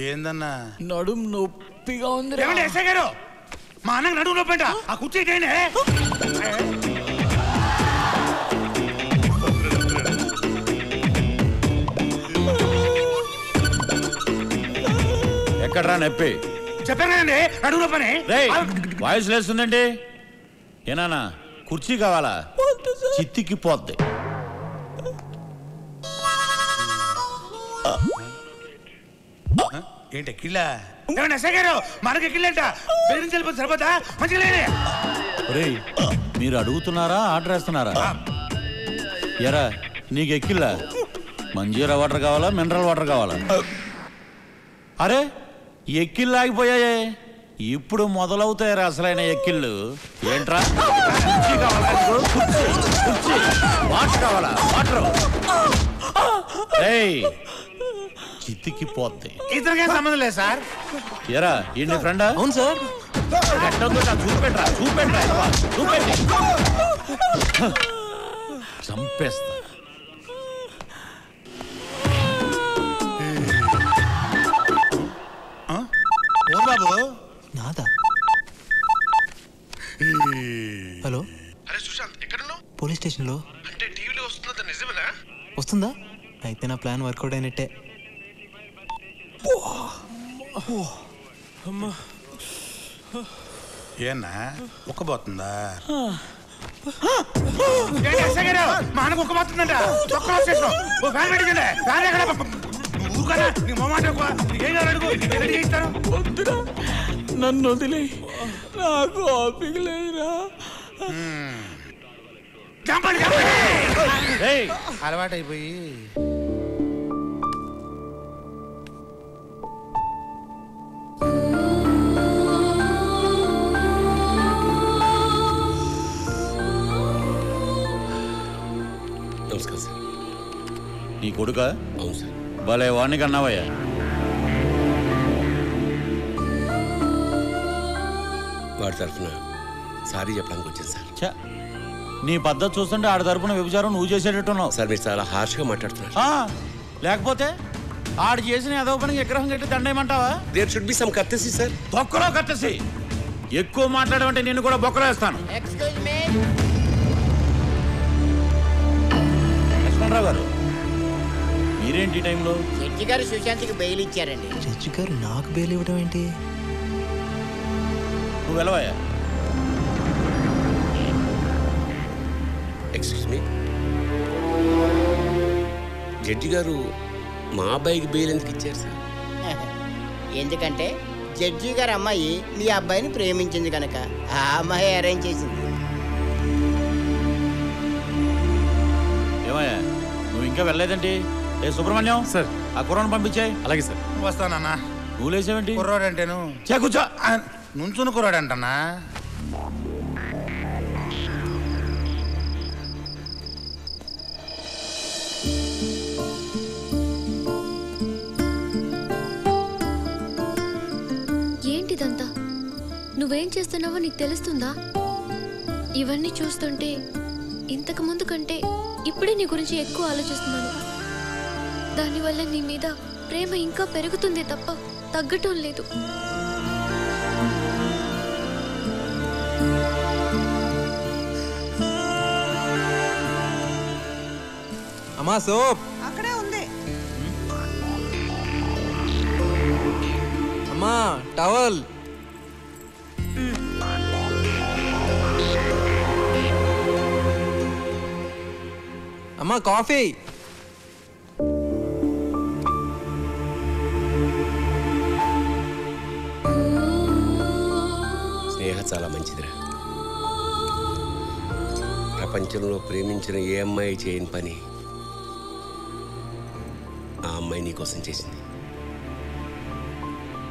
ఏందన్నా? నడుం నొప్పిగా ఉంది. ఎస్ఐ గారు, మా అన్నకు నడుము నొప్పి అంట. ఆ కుర్చీ ఎక్కడ్రా నొప్పి? చెప్పాను కదండి నడుము నొప్పని. వాయిస్ లేస్తుందండి. ఏనానా కుర్చీ కావాలా? చిత్తికి పోద్ది. ఏంటి కిళ్ళా? ఎస్ఐ గారు మనకి కిళ్ళంట. బెదిరించి వెళ్ళిపోతే సరిపోతా? మంచిగా లేదే. మీరు అడుగుతున్నారా ఆర్డర్ వేస్తున్నారా? ఎరా నీకు ఎక్కిల్లా? మంజీరా వాటర్ కావాలా మినరల్ వాటర్ కావాలా? అరే ఎక్కిళ్ళు ఆగిపోయాయే, ఇప్పుడు మొదలవుతాయరా అసలైన ఎక్కిళ్ళు. ఏంట్రా వాటర్ కావాలా? వాటర్ చిత్తికి పోద్ది. ఇతనికేం సంబంధం లేదు సార్. ఎరా ఈ నీ ఫ్రెండా? అవును సార్. చూపెట్రా చూపెట్రా చూపెట్టి చంపేస్తా. బాబు నాదా? హలో. అరే సుశాంత్, ఎక్కడున్నావు? పోలీస్ స్టేషన్లో. అంటే టీవీలో వస్తుందా? నిజమేనా? వస్తుందా? అయితే నా ప్లాన్ వర్కౌట్ అయినట్టే. ఏనా ఉక్కబోతుందా? మా అన్నకు ఉక్కబోతుందంట. నన్ను వదిలే, నాకు ఓపిక లేదురా. అలవాటైపోయి నమస్కారం సార్. నీ కొడుక? అవును సార్. భలే వాణ్ణి కన్నావయ్యా. వాడి తరఫున సారీ చెప్పడానికి వచ్చాను సార్. నీ పద్ధతి చూస్తుంటే ఆడి తరపున వ్యభిచారం నువ్వు చేసేటట్టున్నావు. సార్ మీరు చాలా హార్ష్గా మాట్లాడుతున్నారు. లేకపోతే ఆడు చేసిన ఏదో పనికి విగ్రహం కట్టి దండేయమంటావా? There should be some courtesy sir. బొక్కలో కట్టసి. ఎక్కువ మాట్లాడమంటే నేను కూడా బొక్కలో వేస్తాను. లక్ష్మణరావు గారు, మీరేంటి ఈ టైంలో? జడ్జి గారు సుశాంత్కి బెయిల్ ఇచ్చారండి. జడ్జి గారు నాకు బెయిల్ ఇవ్వడం ఏంటి? నువ్వు వెళ్ళవయ్యా. ఎక్స్క్యూజ్ మీ, జడ్జి గారు మా అబ్బాయికి బెయిల్ ఎందుకు ఇచ్చారు సార్? ఎందుకంటే జడ్జి గారు అమ్మాయి మీ అబ్బాయిని ప్రేమించింది కనుక ఆ అమ్మాయి అరేంజ్ చేసింది. ఏమయ్యా నువ్వు ఇంకా వెళ్ళలేదండి? ఏ సుబ్రహ్మణ్యం సార్, ఆ కుర్రాన్ని పంపించాయి. అలాగే సార్. వస్తానన్నా. నువ్వు లేచావేంటి? కుర్రాడంటేను కూర్చో. నుంచుని కుర్రాడంటన్నా. ఏంటిదంతా? నువ్వేం చేస్తున్నావో నీకు తెలుస్తుందా? ఇవన్నీ చూస్తుంటే ఇంతకు ముందు కంటే ఇప్పుడే నీ గురించి ఎక్కువ ఆలోచిస్తున్నాను. దానివల్ల నీ మీద ప్రేమ ఇంకా పెరుగుతుంది తప్ప తగ్గటం లేదు. అమ్మా సోప్ అక్కడే ఉంది. అమ్మా టవల్. అమ్మా కాఫీ. స్నేహ చాలా మంచిదిరా. ప్రపంచంలో ప్రేమించిన ఏ అమ్మాయి చేయని పని ఆ అమ్మాయి నీకోసం చేసింది.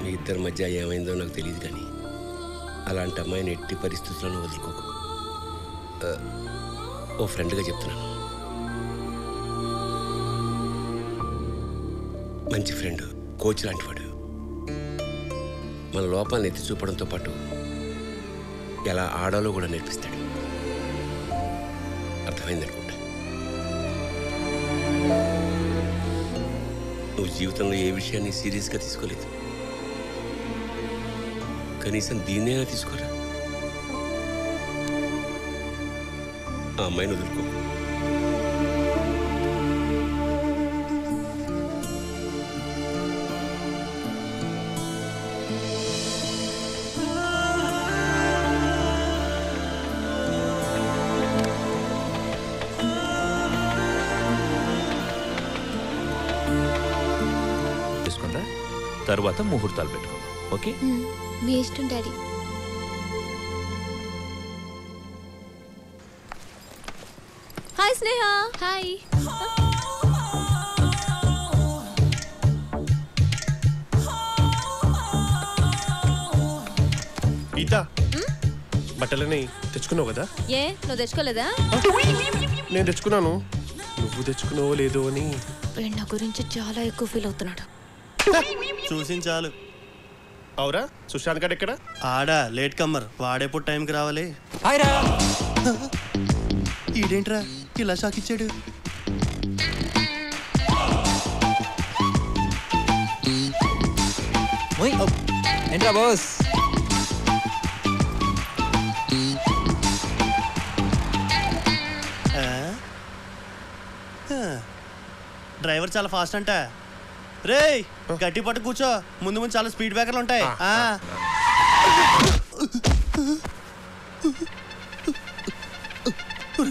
మీ ఇద్దరి మధ్య ఏమైందో నాకు తెలియదు, కానీ అలాంటి అమ్మాయిని ఎట్టి పరిస్థితులను వదులుకోకు. ఓ ఫ్రెండ్గా చెప్తున్నాను. మంచి ఫ్రెండ్, కోచ్ లాంటివాడు. మన లోపాలను ఎత్తి చూపడంతో పాటు ఎలా ఆడాలో కూడా నేర్పిస్తాడు. అర్థమైందనుకుంటా. నువ్వు జీవితంలో ఏ విషయాన్ని సీరియస్గా తీసుకోలేదు. కనీసం దీన్నైనా తీసుకోరా. ఆ అమ్మాయిని వదులుకో. తీసుకుందా, తర్వాత ముహూర్తాలు పెట్టుకుందాం. ఓకే? మీ ఇష్టం డాడీ. హాయ్ స్నేహ. హాయ్. గీతా, బట్టలని తెచ్చుకున్నావు కదా? ఏ నువ్వు తెచ్చుకోలేదా? నేను తెచ్చుకున్నాను, నువ్వు తెచ్చుకున్నావో లేదో అని. వీడు నా గురించి చాలా ఎక్కువ ఫీల్ అవుతున్నాడు. చూసి చాలు. అవురా, సుశాంత్ గారు ఎక్కడ? ఆడా లేట్ కమ్మర్, వాడేప్పుడు టైంకి రావాలి. హాయ్ రా. ఈడేంట్రా ఇలా షాక్ ఇచ్చాడు? ఓయ్, ఏంట్రా బాస్? డ్రైవర్ చాలా ఫాస్ట్ అంట. రేయ్ గట్టి పట్టు కూర్చో, ముందు ముందు చాలా స్పీడ్ బ్రేకర్లు ఉంటాయి.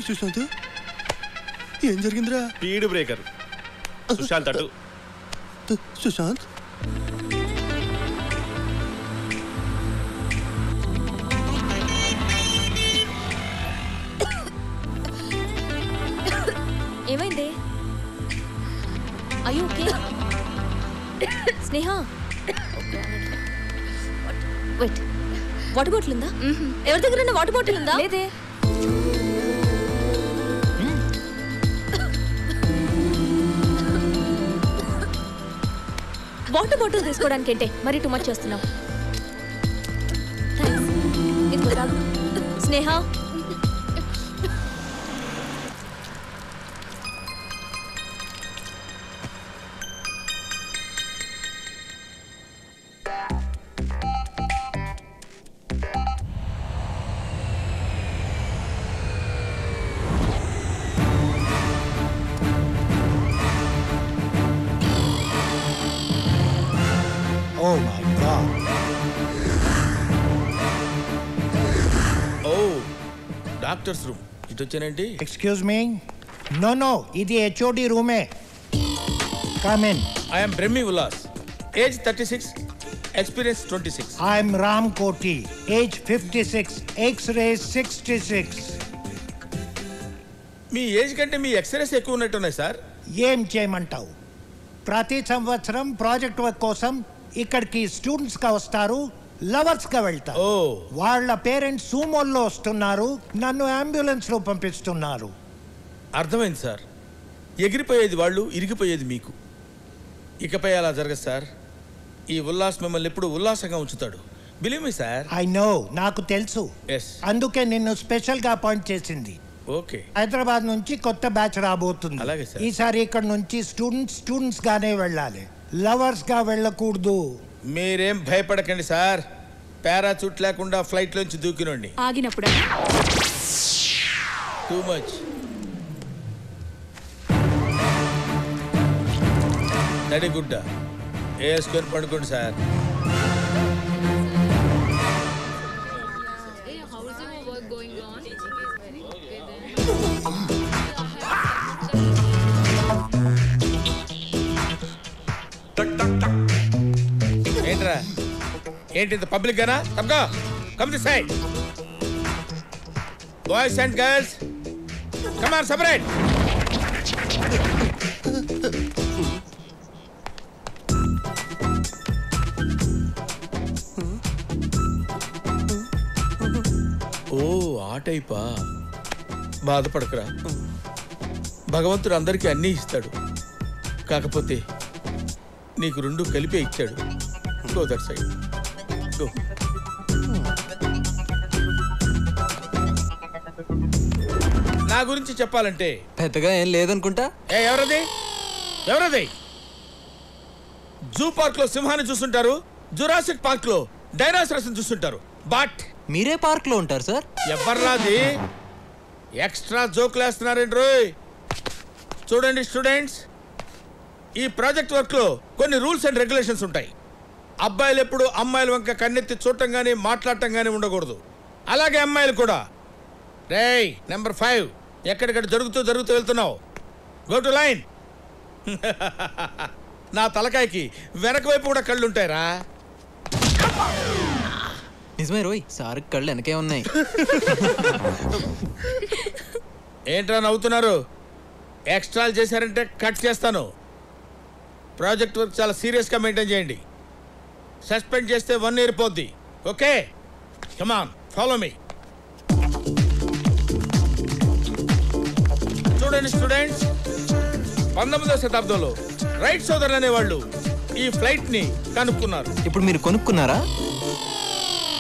సుశాంత్, ఏం జరిగిందిరా? Speed breaker. సుశాంత్ అటు. సుశాంత్, ఏమైంది? అయ్యో ఓకే. స్నేహ వెయిట్, వాటర్ బాటిల్ ఉందా? ఎవరి దగ్గర వాటర్ బాటిల్ ఉందా? లేదే. వాటర్ బాటిల్ తీసుకోవడానికి ఏంటే మరి టూ మచ్ చేస్తున్నావు? ఇదిగో తాగు. స్నేహ Oh my God. Oh, doctors room. ఇటు వచ్చానండి. Excuse me? No, ఇది HOD రూమే. Come in. I am Brahmi Ullas. Age 36, experience 26. I'm Ram Koti. Age 56. X-ray 66. Me age కంటే మీ ఎక్స్రేస్ ఎక్కువ ఉన్నట్టున్నాయి సార్. ఏం చేయమంటావు? ప్రతి సంవత్సరం ప్రాజెక్ట్ వర్క్ కోసం ఇక్కడికి స్టూడెంట్స్ గా వస్తారు, లవర్స్ గా వెళ్తారు. వాళ్ళ పేరెంట్స్ సూమోల్లో వస్తున్నారు, నన్ను అంబులెన్స్ లో పంపిస్తున్నారు. అర్థమైంది సార్. ఎగిరిపోయేది వాళ్ళు, ఇరిగిపోయేది మీకు. ఇకపై అలా జరగదు సార్. ఈ ఉల్లాస్ మిమ్మల్ని ఎప్పుడు ఉల్లాసంగా ఉంచుతాడు. Believe me sir. I know, నాకు తెలుసు. అందుకే నిన్ను స్పెషల్ గా అపాయింట్ చేసింది. ఓకే. హైదరాబాద్ నుంచి కొత్త బ్యాచ్ రాబోతుంది. అలాగే సార్. ఈసారి ఇక్కడ నుంచి స్టూడెంట్స్ గానే వెళ్ళాలి, లవర్స్ గా వెళ్ళకూడదు. మీరేం భయపడకండి సార్. పారాచూట్ లేకుండా ఫ్లైట్ లోంచి దూకినండి. ఆగినప్పుడు టూ మచ్. నడిగుడ్డ వేసుకొని పడుకోండి సార్. ఏంట్రా, ఏంటి పబ్లిక్ గానా? తప్పగా come this side. Boys and girls come on separate. ఓ ఆ టైపా? బాధపడకరా, భగవంతుడు అందరికీ అన్నీ ఇస్తాడు. కాకపోతే నీకు రెండు కలిపే ఇచ్చాడు. Go that side, go. నా గురించి చెప్పాలంటే పెద్దగా ఏం లేదనుకుంటా. ఎవరది? ఎవరది? జూ పార్క్ లో సింహాన్ని చూస్తుంటారు, జురాసిక్ పార్క్ లో డైనోసారస్ చూస్తుంటారు. బట్ మీరే పార్క్ లో ఉంటారు సార్. ఎవర్రాది ఎక్స్ట్రా జోకులు వేస్తున్నారండి రోయ్. చూడండి స్టూడెంట్స్, ఈ ప్రాజెక్ట్ వర్క్ లో కొన్ని రూల్స్ అండ్ రెగ్యులేషన్స్ ఉంటాయి. అబ్బాయిలు ఎప్పుడు అమ్మాయిల వంక కన్నెత్తి చూడటం కానీ మాట్లాడటం కానీ ఉండకూడదు. అలాగే అమ్మాయిలు కూడా. రేయ్ నెంబర్ 5 ఎక్కడిక్కడ జరుగుతూ వెళ్తున్నావు. Go to line. నా తలకాయకి వెనక వైపు కూడా కళ్ళు ఉంటాయిరా. నిజమే రోయ్, సార్ కళ్ళు వెనకే ఉన్నాయి. ఏంట్రా నవ్వుతున్నారు? ఎక్స్ట్రాలు చేశారంటే కట్ చేస్తాను. ప్రాజెక్ట్ వర్క్ చాలా సీరియస్గా మెయింటైన్ చేయండి. సస్పెండ్ చేస్తే 1 year పోద్ది. Okay, come on follow me. చూడండి స్టూడెంట్స్, 19వ శతాబ్దంలో రైట్ సోదరులు అనేవాళ్ళు ఈ ఫ్లైట్ ని కనుక్కున్నారు. ఇప్పుడు మీరు కొనుక్కున్నారా?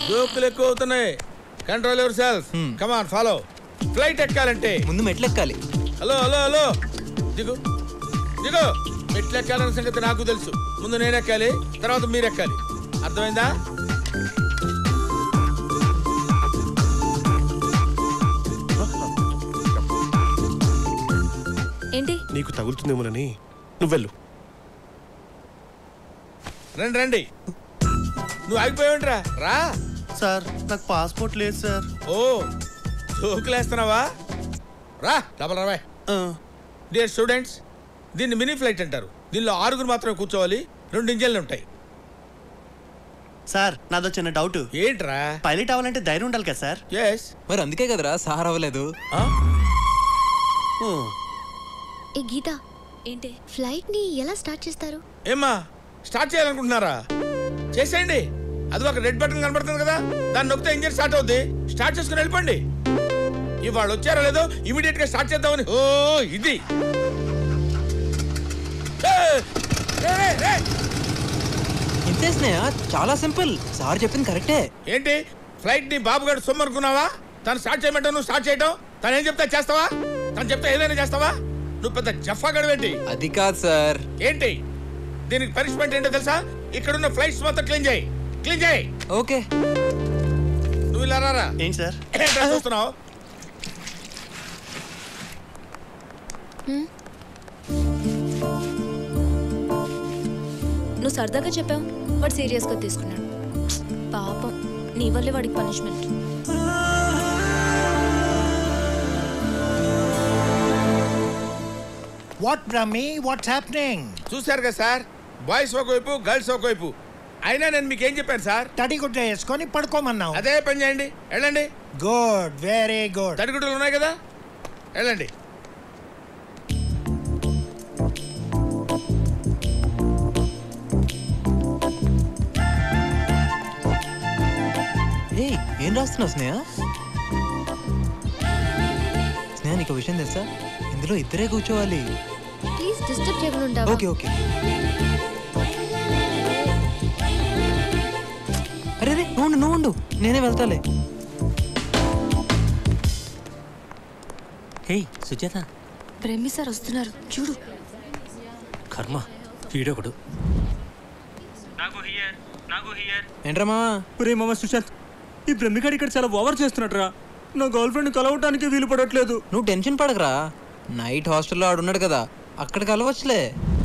జోకులు ఎక్కువ అవుతున్నాయి. Control yourself. Come on follow. Flight ఎక్కాలంటే ముందు మెట్లు ఎక్కాలి. హలో హలో హలో, దిగు దిగు. మెట్లు ఎక్కాలన్న సంగతి నాకు తెలుసు. ముందు నేను ఎక్కాలి, తర్వాత మీరు ఎక్కాలి. అర్థమైందా? ఏంటి? నీకు తగులుతుందేమోనని నువ్వు వెళ్ళు. రండి రండి. నువ్వు ఆగిపోయావుంట్రా, రా. సార్ నాకు పాస్పోర్ట్ లేదు సార్. ఓ, జోకులేస్తున్నావా? రా డబల్ రావా. డియర్ స్టూడెంట్స్, దీన్ని మినీ ఫ్లైట్ అంటారు. దీనిలో 6 మాత్రమే కూర్చోవాలి. 2 ఇంజన్లు ఉంటాయి. సార్ నాదో చిన్న డౌట్. ఏంట్రా? పైలట్ అవ్వాలంటే ధైర్యం ఉండాలి కదా సార్? ఎస్. మరి అందుకే కదరా సార్ అవ్వలేదు. ఏ గీత, ఏంటి ఫ్లైట్ ని ఎలా స్టార్ట్ చేస్తారు? ఏమ్మా, స్టార్ట్ చేయాలనుకుంటున్నారా? చేసేయండి. అది ఒక రెడ్ బటన్ కనబడుతుంది కదా, దాన్ని నొక్కితే ఇంజిన్ స్టార్ట్ అవుద్ది. స్టార్ట్ చేసుకుని వెళ్ళిపోండి. ఇవాళ వచ్చారో లేదో ఇమీడియట్ గా స్టార్ట్ చేద్దామని. ఓ ఇది ఇంతే స్నేహ, చాలా సింపుల్. సార్ చెప్పింది కరెక్టే. ఏంటి ఫ్లైట్ ని బాబు గారు సొమ్ము అనుకున్నావా? తను స్టార్ట్ చేయమంటావు, నువ్వు స్టార్ట్ చేయటం. తను ఏం చెప్తా చేస్తావా? తను చెప్తే ఏదైనా చేస్తావా? నువ్వు పెద్ద జఫా గడవేంటి? అది కాదు సార్. ఏంటి దీనికి పనిష్మెంట్ ఏంటో తెలుసా? ఇక్కడున్న ఫ్లైట్స్ మొత్తం క్లీన్ చేయి. క్లీన్ చేయి. ఓకే. నువ్వు ఇలా రారా. ఏంటి సార్ ఏంట్రా చూస్తున్నావు? నువ్వు సరదాగా చెప్పావు, వాడు సీరియస్గా తీసుకున్నాడు. పాపం, నీ వల్లే వాడికి punishment. What Brahmi, what's happening? చూశారు కదా సార్, బాయ్స్ ఒకవైపు గర్ల్స్ ఒకవైపు. అయినా నేను మీకు ఏం చెప్పాను సార్? తడిగుడ్డ వేసుకొని పడుకోమన్నావు. అదే పని చేయండి, వెళ్ళండి. Good, very good. తడిగుడ్డలు ఉన్నాయి కదా, వెళ్ళండి. ఏం రాస్తున్నావు స్నేహ? స్నేహ, నీకు విషయం తెలుసా? ఇందులో ఇద్దరే కూర్చోవాలి. ప్లీజ్ డిస్టర్బ్ చేయకుండా ఉంటావా? Okay okay. అరే రే, నువ్వు ఉండు, నేనే వెళ్తాలే. హే సుజాత, బ్రహ్మి సార్ వస్తున్నారు చూడు. కర్మ, వీడొకడు. ఏంట్రా మావా? ఒరే మామ సుశాంత్, ఈ బ్రహ్మిగాడు ఇక్కడ చాలా ఓవర్ చేస్తున్నట్రా. నా గర్ల్ ఫ్రెండ్ కలవటానికి వీలు పడట్లేదు. నువ్వు టెన్షన్ పడకరా, నైట్ హాస్టల్లో ఆడున్నాడు కదా, అక్కడ కలవచ్చులే.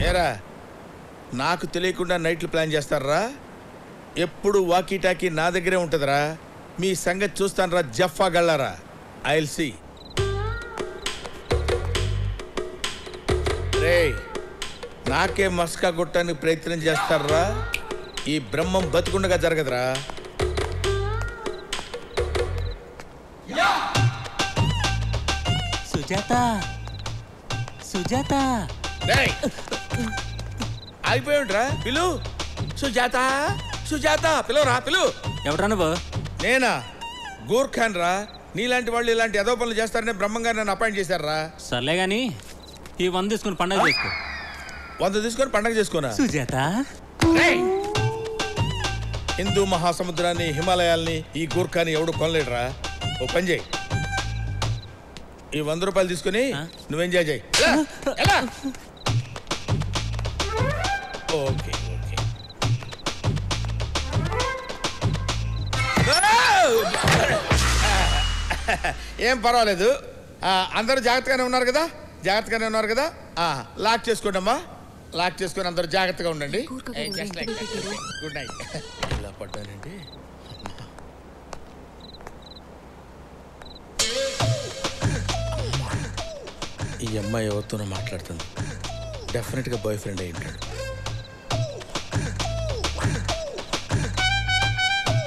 ఏరా, నాకు తెలియకుండా నైట్లు ప్లాన్ చేస్తారా? ఎప్పుడు వాకీ టాకీ నా దగ్గరే ఉంటుందిరా. మీ సంగతి చూస్తాను రా జఫా గళ్ళారా. I will see. రే, నాకే మస్కా కొట్టడానికి ప్రయత్నం చేస్తారా? ఈ బ్రహ్మం బతుకుండగా జరగదురా. సుజాత, సుజాత. ఆగిపోయి ఉంటా. పిలు సుజాత, సుజాత పిలువరా, పిలు. ఎవరా నువ్వు? నేనా, గూర్ఖాన్ రా. నీలాంటి వాళ్ళు ఇలాంటి ఏదో పనులు చేస్తారనే బ్రహ్మంగారు నన్ను అపాయింట్ చేశారా. సర్లే గాని ఈ 100 తీసుకుని పండగ చేసుకో. 100 తీసుకొని పండగ చేసుకోనా? సుజాత, హిందూ మహాసముద్రాన్ని, హిమాలయాల్ని, ఈ గూర్ఖాని ఎవడు కొనలేడురా. ఓ పని చేయి, ఈ 100 రూపాయలు తీసుకుని నువ్వు ఎంజాయ్ చేయి. ఎలా? Okay okay. ఏం పర్వాలేదు. అందరూ జాగ్రత్తగానే ఉన్నారు కదా? జాగ్రత్తగానే ఉన్నారు కదా? లాక్ చేసుకోండి అమ్మా. లాక్ చేసుకొని అందరూ జాగ్రత్తగా ఉండండి. Good night. ఇలా పడ్డానండి. ఈ అమ్మాయి ఎవరితోనో మాట్లాడుతుంది. డెఫినెట్గా బాయ్ ఫ్రెండ్ అయి ఉంటాడు.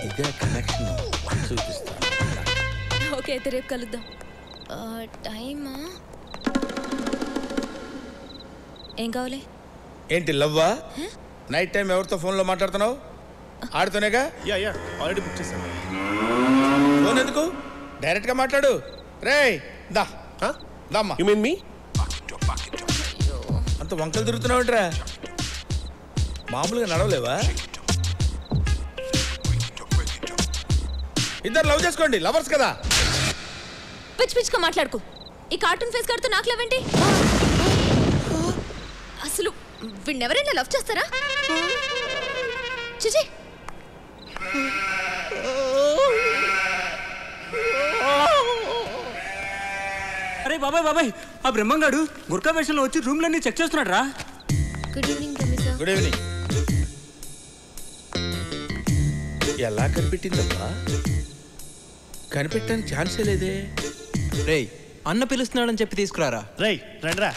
ఇదే కనెక్షన్ చూపిస్తాను. ఓకే అయితే రేపు కలుద్దాం. టైమా? ఏం కావాలి? ఏంటి లవ్వా? నైట్ టైం ఎవరితో ఫోన్లో మాట్లాడుతున్నావు? ఆడుతూనేగా? యా ఆల్రెడీ బుక్ చేశాను. ఫోన్ ఎందుకు? డైరెక్ట్గా మాట్లాడు. రేయ్ దా దమ్మా. యు మీన్ మీ? అంత వంకలు తిరుగుతున్నావుంట్రా? మామూలుగా నడవలేవా? ఇద్దరు లవ్ చేసుకోండి, లవర్స్ కదా. పిచ్చి పిచ్చిగా మాట్లాడుకో. ఈ కార్టూన్ ఫేస్ కడుతూ నాకు లవ్ ఏంటి? అసలు వీణెవరైనా లవ్ చేస్తారా? చిచి. అరే బాబాయ్ ఆ బ్రహ్మంగాడు గుర్కా వేషంలో వచ్చి రూమ్లన్నీ చెక్ చేస్తున్నాడు రా. Good evening Ramesh. Good evening. ఎలా కనిపెట్టిందబ్బా? కనిపెట్టడానికి ఛాన్సే లేదే. రేయ్ అన్న పిలుస్తున్నాడని చెప్పి తీసుకురారా. రేయ్ రండిరా.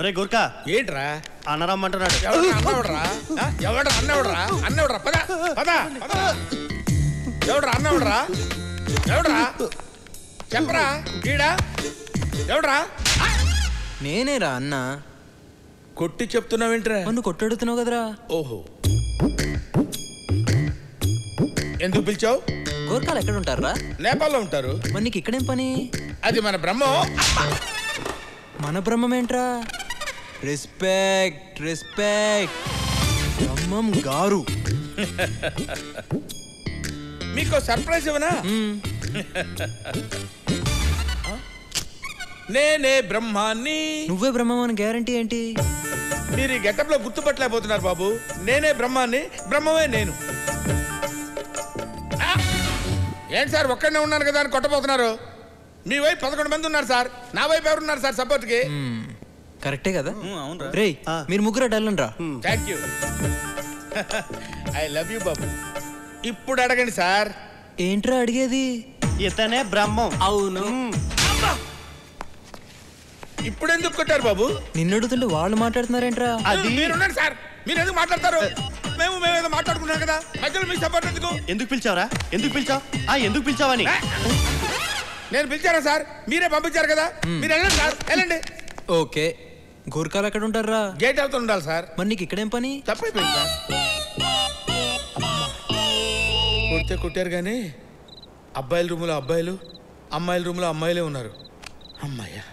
రే గుర్కా ఏంట్రా? అన్నరమ్మంటున్నాడు. ఎవడ్రా అన్నవడరా? పద పద. ఎవడ్రా అన్నవడరా? ఎవడ్రా చెప్పరా? ఈడా ఎవడ్రా? నేనేరా అన్న. కొట్టి చెప్తున్నావేంట్రా? నువ్వు కొట్టడుతున్నావు కదరా. ఓహో, ఎందుకు పిలిచావు? గోర్ఖాలు ఎక్కడ ఉంటారా? నేపాల్లో ఉంటారు. మరి నీకు ఇక్కడేం పని? అది మన బ్రహ్మం. మన బ్రహ్మం ఏంట్రా? రెస్పెక్ట్ బ్రహ్మం గారు. మీకు సర్ప్రైజ్ ఇవ్వనా? నేనే బ్రహ్మాన్ని. నువ్వే బ్రహ్మం అని గ్యారంటీ ఏంటి? మీరు ఈ గెటప్ లో గుర్తుపట్టలేకపోతున్నారు బాబు. నేనే బ్రహ్మాన్ని, బ్రహ్మమే నేను. ఏంటి సార్ ఒక్కడనే ఉన్నాను కదా అని కొట్టబోతున్నారు? మీ వైపు 11 మంది ఉన్నారు సార్. నా వైపు ఎవరున్నారు సార్ సపోర్ట్ కి? కరెక్టే కదా? రేయ్ మీరు ముగ్గురు డల్లండ్రా. Thank you. I love you బాబు. ఇప్పుడు అడగండి సార్. ఏంట్రా అడిగేది? ఇతనే బ్రహ్మం. అవును. ఇప్పుడు ఎందుకు కొట్టారు బాబు? నిన్ను అడుగుతుంటే వాళ్ళు మాట్లాడుతున్నారేంట్రా? అది మీరున్నారు సార్. మీరు ఎందుకు మాట్లాడతారు? మేమేదో మాట్లాడుకున్నాం కదా, మధ్యలో మీ సపోర్ట్ ఎందుకు? ఎందుకు పిలిచావురా? ఎందుకు పిలిచావని? నేను పిలిచారా సార్? మీరే పంపించారు కదా. మీరు వెళ్ళండి సార్, వెళ్ళండి. ఓకే. గోర్ఖాలు ఎక్కడ ఉంటారా? గేట్ అవుతూ ఉండాలి సార్. మరి నీకు ఇక్కడేం పని? తప్పైపోయింది సార్. కొడితే కొట్టారు కానీ అబ్బాయిల రూములో అబ్బాయిలు, అమ్మాయిల రూములో అమ్మాయిలే ఉన్నారు. అమ్మాయ్యా.